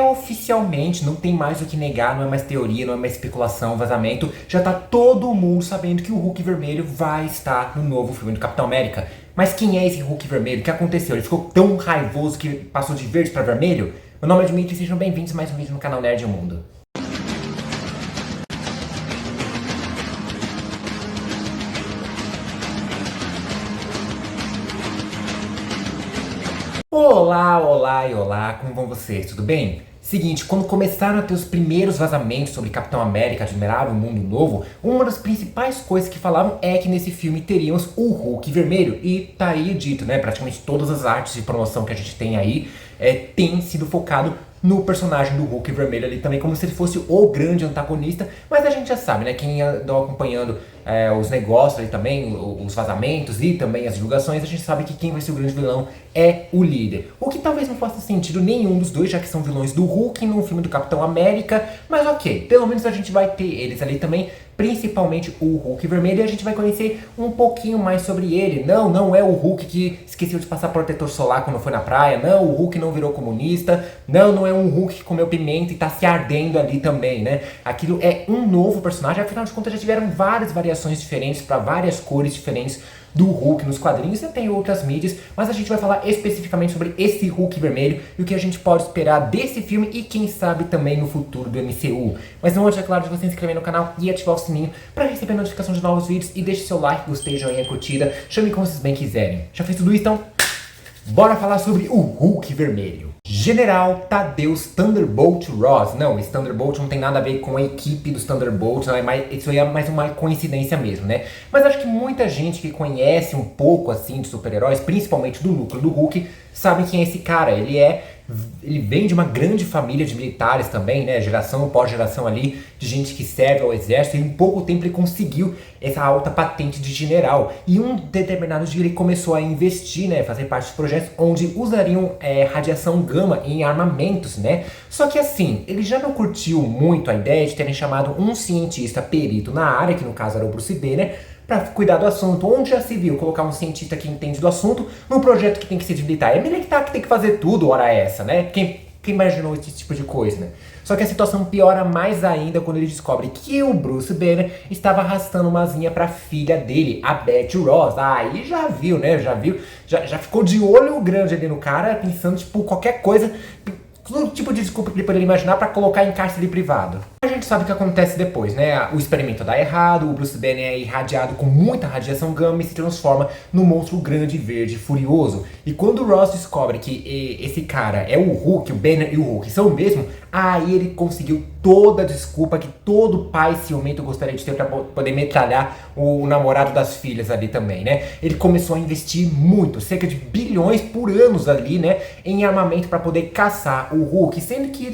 oficialmente, não tem mais o que negar, não é mais teoria, não é mais especulação, vazamento. Já tá todo mundo sabendo que o Hulk vermelho vai estar no novo filme do Capitão América. Mas quem é esse Hulk vermelho? O que aconteceu? Ele ficou tão raivoso que passou de verde para vermelho? Meu nome é Dmitry e sejam bem-vindos a mais um vídeo no canal Nerd Mundo. Olá, olá e olá, como vão vocês? Tudo bem? Seguinte, quando começaram a ter os primeiros vazamentos sobre Capitão América, Admirável Mundo Novo, uma das principais coisas que falavam é que nesse filme teríamos o Hulk vermelho. E tá aí dito, né? Praticamente todas as artes de promoção que a gente tem aí tem sido focado no personagem do Hulk vermelho ali também, como se ele fosse o grande antagonista. Mas a gente já sabe, né? Quem andou acompanhando os negócios ali também, os vazamentos e também as divulgações, a gente sabe que quem vai ser o grande vilão é o líder. O que talvez não faça sentido nenhum dos dois, já que são vilões do Hulk num filme do Capitão América. Mas ok, pelo menos a gente vai ter eles ali também, principalmente o Hulk vermelho, e a gente vai conhecer um pouquinho mais sobre ele. Não é o Hulk que esqueceu de passar protetor solar quando foi na praia. Não, o Hulk não virou comunista. Não é um Hulk que comeu pimenta e tá se ardendo ali também, né? Aquilo é um novo personagem, afinal de contas já tiveram várias variações diferentes para várias cores diferentes do Hulk nos quadrinhos e tem outras mídias, mas a gente vai falar especificamente sobre esse Hulk vermelho e o que a gente pode esperar desse filme e quem sabe também no futuro do MCU. Mas não antes, é claro, de você se inscrever no canal e ativar o sininho para receber notificação de novos vídeos e deixe seu like, gostei, joinha, curtida, chame como vocês bem quiserem. Já fez tudo isso, então bora falar sobre o Hulk vermelho. General Thadeus Thunderbolt Ross. Não, esse Thunderbolt não tem nada a ver com a equipe dos Thunderbolts, isso aí é mais uma coincidência mesmo, né? Mas acho que muita gente que conhece um pouco assim de super-heróis, principalmente do núcleo do Hulk, sabe quem é esse cara. Ele vem de uma grande família de militares também, né? Geração após geração ali, de gente que serve ao exército, e em pouco tempo ele conseguiu essa alta patente de general. E um determinado dia ele começou a investir, né? Fazer parte de projetos onde usariam radiação gama em armamentos, né? Só que assim, ele já não curtiu muito a ideia de terem chamado um cientista perito na área, que no caso era o Bruce Banner, para cuidar do assunto. Onde já se viu colocar um cientista que entende do assunto num projeto que tem que ser de militar? É militar que tem que fazer tudo, hora essa, né? Quem imaginou esse tipo de coisa, né? Só que a situação piora mais ainda quando ele descobre que o Bruce Banner estava arrastando uma asinha pra filha dele, a Betty Ross. Aí já viu, né? Já ficou de olho grande ali no cara, pensando, tipo, qualquer coisa, todo tipo de desculpa que ele poderia imaginar pra colocar em cárcere privado. A gente sabe o que acontece depois, né? O experimento dá errado, o Bruce Banner é irradiado com muita radiação gama e se transforma num monstro grande, verde e furioso. E quando o Ross descobre que esse cara é o Hulk, o Banner e o Hulk são o mesmo, aí ele conseguiu toda a desculpa que todo pai ciumento gostaria de ter pra poder metralhar o namorado das filhas ali também, né? Ele começou a investir muito, cerca de bilhões por anos ali, né? Em armamento pra poder caçar o Hulk, sendo que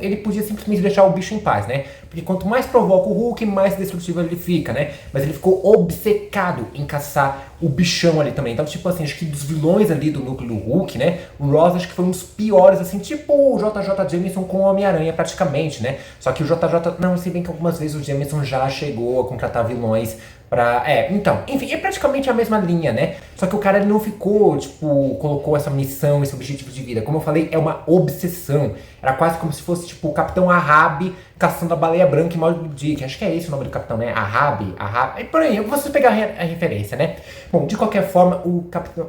ele podia simplesmente deixar o bicho em paz, né? Porque quanto mais provoca o Hulk, mais destrutivo ele fica, né? Mas ele ficou obcecado em caçar o bichão ali também. Então, tipo assim, acho que dos vilões ali do núcleo do Hulk, né? O Ross acho que foi um dos piores, assim, tipo o JJ Jameson com o Homem-Aranha praticamente, né? Só que o JJ, não, se bem que algumas vezes o Jameson já chegou a contratar vilões pra... então, enfim, é praticamente a mesma linha, né? Só que o cara ele não ficou, tipo, colocou essa missão, esse objetivo de vida. Como eu falei, é uma obsessão. Era quase como se fosse, tipo, o Capitão Ahab caçando a baleia branca em Moby Dick. Acho que é esse o nome do capitão, né? Ahab. É por aí, vocês pegar a referência, né? Bom, de qualquer forma,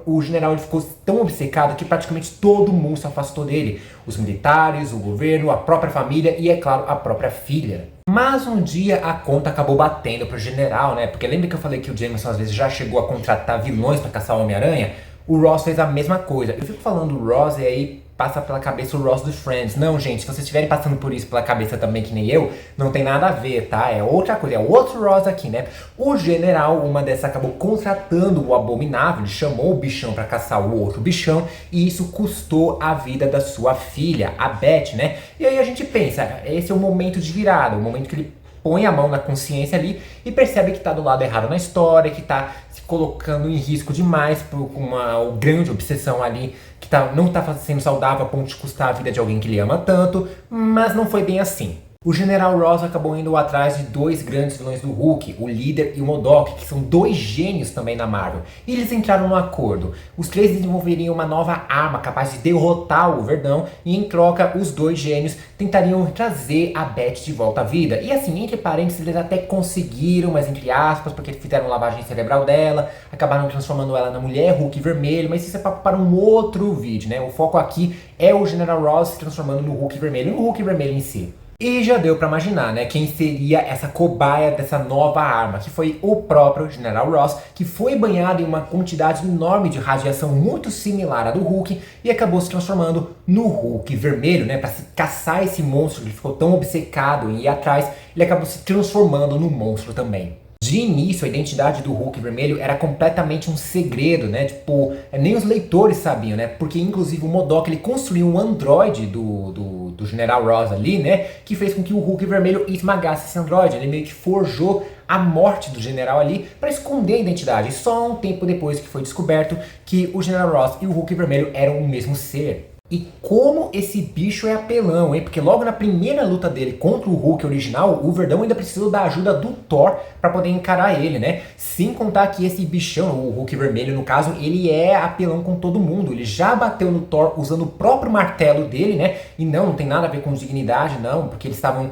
o general ele ficou tão obcecado que praticamente todo mundo se afastou dele. Os militares, o governo, a própria família e, é claro, a própria filha. Mas um dia a conta acabou batendo pro general, né? Porque lembra que eu falei que o Jameson às vezes já chegou a contratar vilões pra caçar o Homem-Aranha? O Ross fez a mesma coisa. Eu fico falando Ross e aí passa pela cabeça o Ross do Friends. Não, gente, se vocês estiverem passando por isso pela cabeça também, que nem eu, não tem nada a ver, tá? É outra coisa, é outro Ross aqui, né? O general, uma dessas, acabou contratando o Abominável, ele chamou o bichão pra caçar o outro bichão, e isso custou a vida da sua filha, a Beth, né? E aí a gente pensa, esse é o momento de virada, o momento que ele põe a mão na consciência ali e percebe que tá do lado errado na história, que tá se colocando em risco demais por uma grande obsessão ali, que não tá sendo saudável a ponto de custar a vida de alguém que ele ama tanto, mas não foi bem assim. O General Ross acabou indo atrás de dois grandes vilões do Hulk, o Líder e o MODOK, que são dois gênios também na Marvel. E eles entraram num acordo. Os três desenvolveriam uma nova arma capaz de derrotar o Verdão e em troca os dois gênios tentariam trazer a Beth de volta à vida. E assim, entre parênteses, eles até conseguiram, mas entre aspas, porque fizeram lavagem cerebral dela, acabaram transformando ela na mulher Hulk vermelho, mas isso é papo para um outro vídeo, né? O foco aqui é o General Ross se transformando no Hulk vermelho, no Hulk vermelho em si. E já deu pra imaginar, né, quem seria essa cobaia dessa nova arma, que foi o próprio General Ross, que foi banhado em uma quantidade enorme de radiação muito similar à do Hulk e acabou se transformando no Hulk vermelho, né, pra se caçar esse monstro. Ele ficou tão obcecado em ir atrás, ele acabou se transformando no monstro também. De início, a identidade do Hulk vermelho era completamente um segredo, né? Tipo, nem os leitores sabiam, né? Porque, inclusive, o MODOK, ele construiu um androide do General Ross ali, né? Que fez com que o Hulk vermelho esmagasse esse androide. Ele meio que forjou a morte do general ali para esconder a identidade. E só um tempo depois que foi descoberto que o General Ross e o Hulk vermelho eram o mesmo ser. E como esse bicho é apelão, hein? Porque logo na primeira luta dele contra o Hulk original, o Verdão ainda precisou da ajuda do Thor para poder encarar ele, né? Sem contar que esse bichão, o Hulk vermelho no caso, ele é apelão com todo mundo. Ele já bateu no Thor usando o próprio martelo dele, né? E não tem nada a ver com dignidade, não, porque eles estavam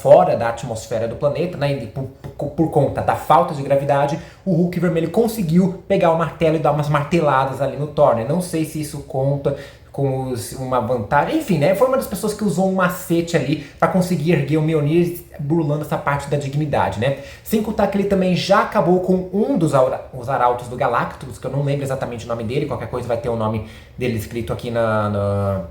fora da atmosfera do planeta, né? E por conta da falta de gravidade, o Hulk vermelho conseguiu pegar o martelo e dar umas marteladas ali no Thor, né? Não sei se isso conta como uma vantagem, enfim, né? Foi uma das pessoas que usou um macete ali para conseguir erguer o Mjolnir, burlando essa parte da dignidade, né? Sem contar que ele também já acabou com um dos os arautos do Galactus, que eu não lembro exatamente o nome dele, qualquer coisa vai ter o nome dele escrito aqui na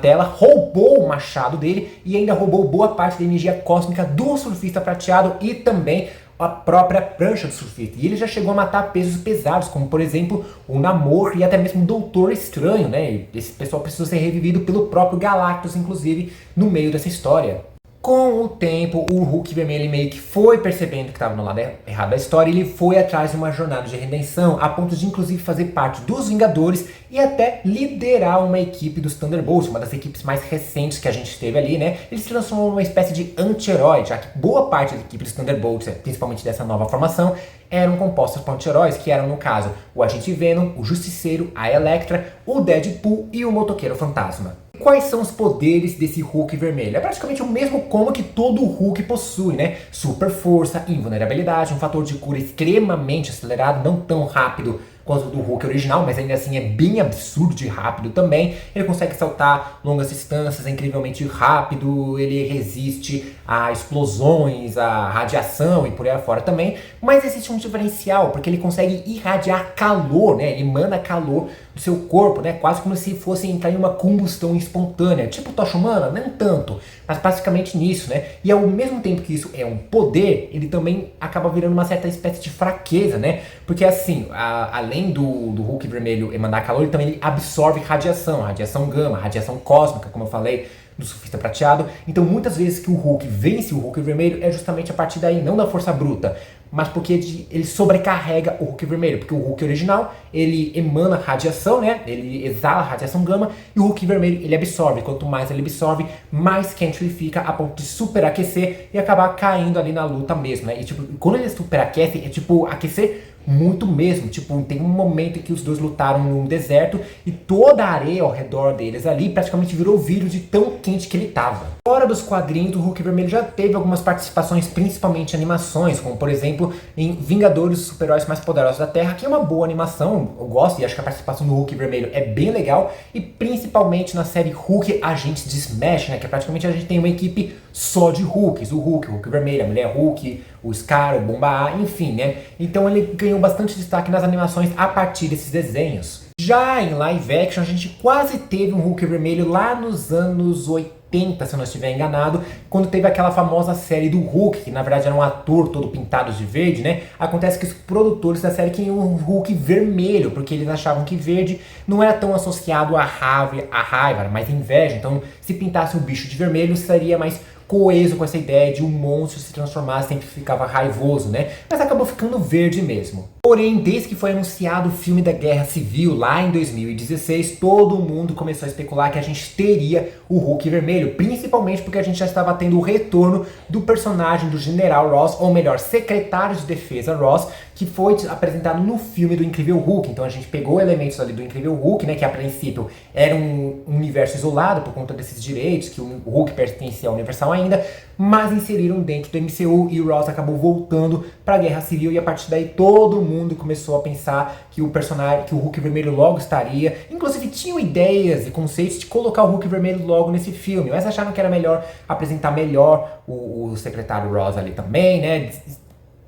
tela, roubou o machado dele e ainda roubou boa parte da energia cósmica do surfista prateado e também a própria prancha do surfista. E ele já chegou a matar pesos pesados, como por exemplo o Namor e até mesmo o Doutor Estranho, né? E esse pessoal precisou ser revivido pelo próprio Galactus, inclusive, no meio dessa história. Com o tempo, o Hulk vermelho meio que foi percebendo que estava no lado errado da história e ele foi atrás de uma jornada de redenção, a ponto de inclusive fazer parte dos Vingadores e até liderar uma equipe dos Thunderbolts, uma das equipes mais recentes que a gente teve ali, né? Ele se transformou numa espécie de anti-herói, já que boa parte da equipe dos Thunderbolts, principalmente dessa nova formação, eram compostas por anti-heróis, que eram, no caso, o Agente Venom, o Justiceiro, a Elektra, o Deadpool e o Motoqueiro Fantasma. Quais são os poderes desse Hulk vermelho? É praticamente o mesmo combo que todo Hulk possui, né? Super força, invulnerabilidade, um fator de cura extremamente acelerado, não tão rápido quanto o do Hulk original, mas ainda assim é bem absurdo de rápido também. Ele consegue saltar longas distâncias, é incrivelmente rápido, ele resiste a explosões, a radiação e por aí afora também. Mas existe um diferencial, porque ele consegue irradiar calor, né? Ele emana calor do seu corpo, né? Quase como se fosse entrar em uma combustão espontânea, tipo tocha humana, nem tanto, mas basicamente nisso, né? E ao mesmo tempo que isso é um poder, ele também acaba virando uma certa espécie de fraqueza, né? Porque assim, além do Hulk vermelho emanar calor, ele também absorve radiação gama, radiação cósmica, como eu falei, do surfista prateado. Então muitas vezes que o Hulk vence o Hulk vermelho é justamente a partir daí, não da força bruta, mas porque ele sobrecarrega o Hulk vermelho, porque o Hulk original, ele emana radiação, né? Ele exala radiação gama, e o Hulk vermelho, ele absorve. Quanto mais ele absorve, mais quente ele fica, a ponto de superaquecer e acabar caindo ali na luta mesmo, né? E tipo, quando ele superaquece, é tipo aquecer muito mesmo, tipo, tem um momento em que os dois lutaram num deserto e toda a areia ao redor deles ali praticamente virou vidro de tão quente que ele tava. Fora dos quadrinhos, o Hulk vermelho já teve algumas participações, principalmente animações, como por exemplo em Vingadores, os super-heróis mais poderosos da Terra, que é uma boa animação, eu gosto e acho que a participação do Hulk vermelho é bem legal, e principalmente na série Hulk Agentes de Smash, né, que praticamente a gente tem uma equipe só de Hulks, o Hulk vermelho, a mulher Hulk, o Scar, o Bomba A, enfim, né? Então ele ganhou bastante destaque nas animações a partir desses desenhos. Já em live action, a gente quase teve um Hulk vermelho lá nos anos 80, se eu não estiver enganado, quando teve aquela famosa série do Hulk, que na verdade era um ator todo pintado de verde, né? Acontece que os produtores da série queriam um Hulk vermelho, porque eles achavam que verde não era tão associado à raiva, era mais inveja. Então, se pintasse o bicho de vermelho, seria mais coeso com essa ideia de um monstro se transformar sempre ficava raivoso, né? Mas acabou ficando verde mesmo. Porém, desde que foi anunciado o filme da Guerra Civil, lá em 2016, todo mundo começou a especular que a gente teria o Hulk vermelho. Vermelho, principalmente porque a gente já estava tendo o retorno do personagem do General Ross, ou melhor, Secretário de Defesa Ross, que foi apresentado no filme do Incrível Hulk. Então a gente pegou elementos ali do Incrível Hulk, né, que a princípio era um universo isolado por conta desses direitos, que o Hulk pertencia ao Universal ainda, mas inseriram dentro do MCU e o Ross acabou voltando para a Guerra Civil, e a partir daí todo mundo começou a pensar que o personagem, que o Hulk Vermelho logo estaria. Inclusive tinham ideias e conceitos de colocar o Hulk Vermelho logo nesse filme, mas acharam que era melhor apresentar melhor o Secretário Ross ali também, né?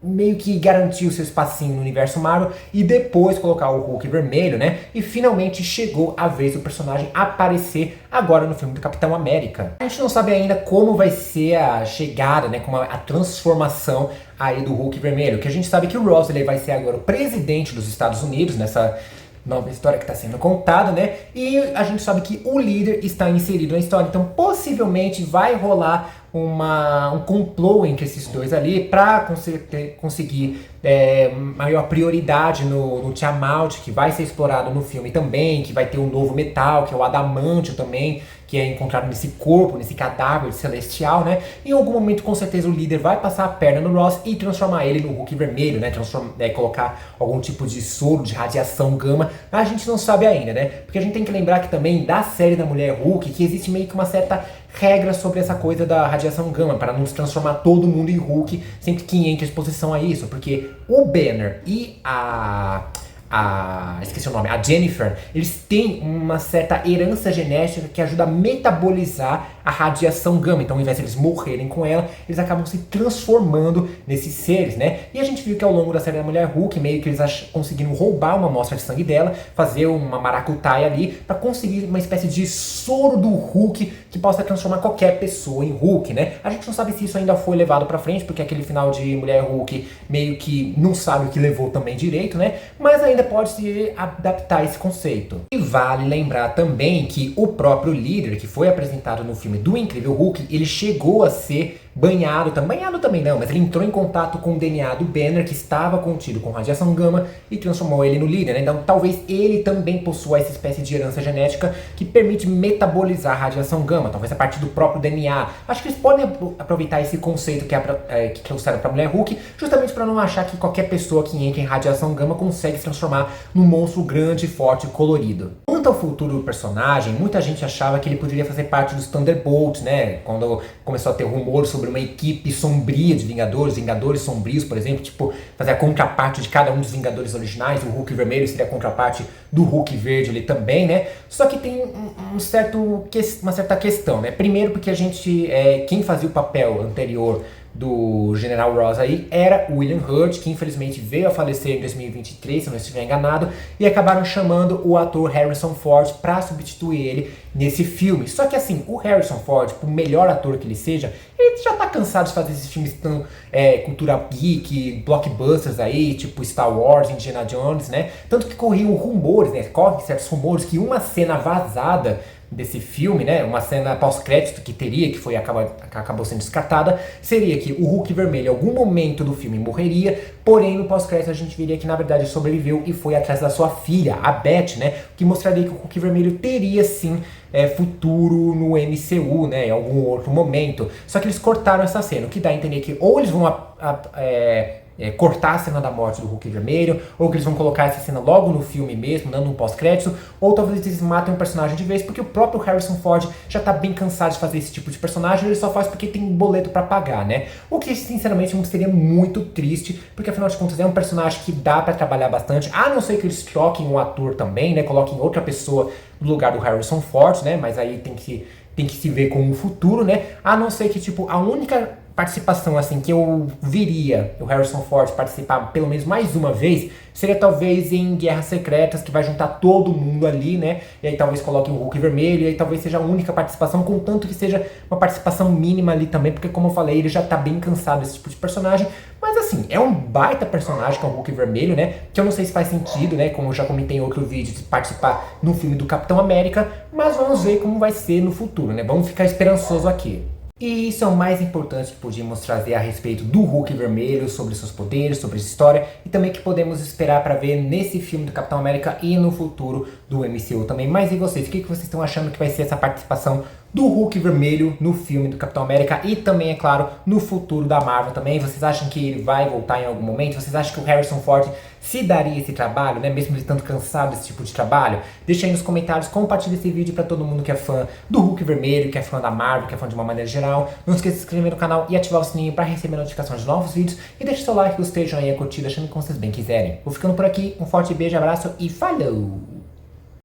Meio que garantir o seu espacinho no universo Marvel e depois colocar o Hulk Vermelho, né? E finalmente chegou a vez do personagem aparecer agora no filme do Capitão América. A gente não sabe ainda como vai ser a chegada, né? Como a transformação aí do Hulk Vermelho. Que a gente sabe que o Ross ele vai ser agora o presidente dos Estados Unidos nessa nova história que está sendo contada, né? E a gente sabe que o líder está inserido na história, então possivelmente vai rolar um complô entre esses dois ali para conseguir maior prioridade no Tiamat, que vai ser explorado no filme também, que vai ter um novo metal, que é o adamantio também, que é encontrado nesse corpo, nesse cadáver celestial, né? Em algum momento, com certeza, o líder vai passar a perna no Ross e transformar ele no Hulk Vermelho, né? Colocar algum tipo de soro de radiação gama. A gente não sabe ainda, né? Porque a gente tem que lembrar que também da série da Mulher Hulk, que existe meio que uma certa regra sobre essa coisa da radiação gama, para não se transformar todo mundo em Hulk sempre que entra exposição a isso, porque o Banner e esqueci o nome, a Jennifer, eles têm uma certa herança genética que ajuda a metabolizar a radiação gama. Então, ao invés de eles morrerem com ela, eles acabam se transformando nesses seres, né? E a gente viu que ao longo da série da Mulher Hulk, meio que eles conseguiram roubar uma amostra de sangue dela, fazer uma maracutaia ali, para conseguir uma espécie de soro do Hulk que possa transformar qualquer pessoa em Hulk, né? A gente não sabe se isso ainda foi levado pra frente, porque aquele final de Mulher Hulk meio que não sabe o que levou também direito, né? Mas ainda pode se adaptar a esse conceito. E vale lembrar também que o próprio líder, que foi apresentado no filme do Incrível Hulk, ele chegou a ser banhado também não, mas ele entrou em contato com o DNA do Banner, que estava contido com radiação gama, e transformou ele no líder, né? Então talvez ele também possua essa espécie de herança genética que permite metabolizar a radiação gama, talvez a partir do próprio DNA. Acho que eles podem aproveitar esse conceito que trouxeram para Mulher Hulk, justamente para não achar que qualquer pessoa que entra em radiação gama consegue se transformar num monstro grande, forte e colorido. Quanto ao futuro do personagem, muita gente achava que ele poderia fazer parte dos Thunderbolts, né? Quando começou a ter rumores sobre uma equipe sombria de Vingadores sombrios, por exemplo, tipo, fazer a contraparte de cada um dos Vingadores originais. O Hulk Vermelho seria a contraparte do Hulk Verde ali também, né? Só que tem uma certa questão, né? Primeiro porque quem fazia o papel anterior do General Ross aí era o William Hurt, que infelizmente veio a falecer em 2023, se eu não estiver enganado, e acabaram chamando o ator Harrison Ford para substituir ele nesse filme. Só que assim, o Harrison Ford, por melhor ator que ele seja, ele já tá cansado de fazer esses filmes tão cultura geek, blockbusters aí, tipo Star Wars, Indiana Jones, né? Tanto que corriam rumores, né? Correm certos rumores que uma cena vazada desse filme, né, uma cena pós-crédito que acabou sendo descartada, seria que o Hulk Vermelho em algum momento do filme morreria, porém no pós-crédito a gente veria que na verdade sobreviveu e foi atrás da sua filha, a Beth, né, o que mostraria que o Hulk Vermelho teria sim futuro no MCU, né, em algum outro momento. Só que eles cortaram essa cena, o que dá a entender que ou eles vão cortar a cena da morte do Hulk Vermelho, ou que eles vão colocar essa cena logo no filme mesmo, dando um pós-crédito, ou talvez eles matem o personagem de vez, porque o próprio Harrison Ford já tá bem cansado de fazer esse tipo de personagem, ele só faz porque tem um boleto pra pagar, né? O que, sinceramente, seria muito triste, porque afinal de contas é um personagem que dá pra trabalhar bastante, a não ser que eles troquem o ator também, né? Coloquem outra pessoa no lugar do Harrison Ford, né? Mas aí tem que se ver com o futuro, né? A não ser que, tipo, a única participação assim que eu viria o Harrison Ford participar pelo menos mais uma vez seria talvez em Guerras Secretas, que vai juntar todo mundo ali, né? E aí talvez coloquem o Hulk Vermelho, e aí talvez seja a única participação, contanto que seja uma participação mínima ali também, porque como eu falei, ele já tá bem cansado desse tipo de personagem. Mas assim, é um baita personagem que é o Hulk Vermelho, né? Que eu não sei se faz sentido, né? Como eu já comentei em outro vídeo, de participar no filme do Capitão América, mas vamos ver como vai ser no futuro, né? Vamos ficar esperançoso aqui. E isso é o mais importante que podíamos trazer a respeito do Hulk Vermelho, sobre seus poderes, sobre essa história, e também que podemos esperar para ver nesse filme do Capitão América e no futuro do MCU também. Mas e vocês? O que vocês estão achando que vai ser essa participação do Hulk vermelho no filme do Capitão América e também, é claro, no futuro da Marvel também. Vocês acham que ele vai voltar em algum momento? Vocês acham que o Harrison Ford se daria esse trabalho, né? Mesmo ele estando cansado desse tipo de trabalho? Deixa aí nos comentários, compartilha esse vídeo para todo mundo que é fã do Hulk vermelho, que é fã da Marvel, que é fã de uma maneira geral. Não esqueça de se inscrever no canal e ativar o sininho para receber notificações de novos vídeos. E deixa seu like, gostei, joinha, curtida, achando como vocês bem quiserem. Vou ficando por aqui, um forte beijo, abraço e falou!